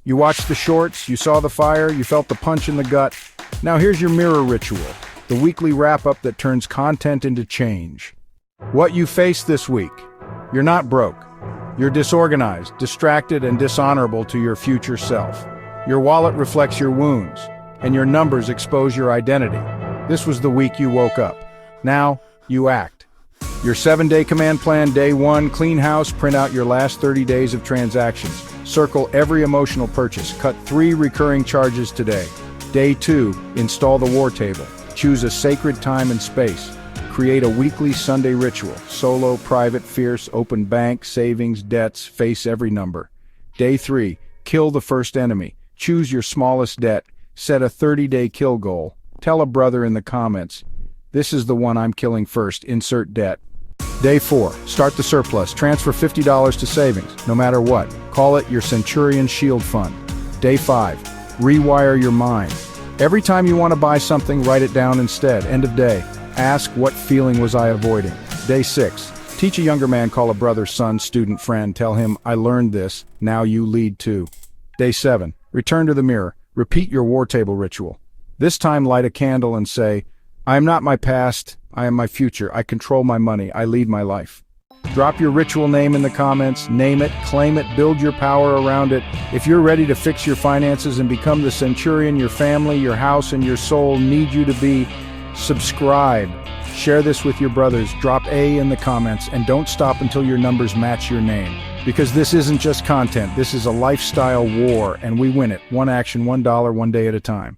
You watched the shorts, you saw the fire, you felt the punch in the gut. Now here's your mirror ritual, the weekly wrap-up that turns content into change. What you faced this week. You're not broke. You're disorganized, distracted, and dishonorable to your future self. Your wallet reflects your wounds, and your numbers expose your identity. This was the week you woke up. Now, you act. Your 7-day command plan, day 1, clean house, print out your last 30 days of transactions. Circle every emotional purchase, cut 3 recurring charges today. Day 2, install the war table. Choose a sacred time and space. Create a weekly Sunday ritual. Solo, private, fierce, open bank, savings, debts, face every number. Day 3, kill the first enemy. Choose your smallest debt. Set a 30-day kill goal. Tell a brother in the comments, this is the one I'm killing first, insert debt. Day 4, start the surplus. Transfer $50 to savings, no matter what. Call it your Centurion Shield Fund. Day 5, rewire your mind. Every time you want to buy something, write it down instead. End of day. Ask, what feeling was I avoiding? Day 6, teach a younger man, call a brother, son, student, friend. Tell him, I learned this, now you lead too. Day 7, return to the mirror. Repeat your war table ritual. This time light a candle and say, I am not my past, I am my future. I control my money, I lead my life. Drop your ritual name in the comments, name it, claim it, build your power around it. If you're ready to fix your finances and become the centurion your family, your house, and your soul need you to be, subscribe. Share this with your brothers, drop A in the comments, and don't stop until your numbers match your name. Because this isn't just content, this is a lifestyle war, and we win it. One action, $1, one day at a time.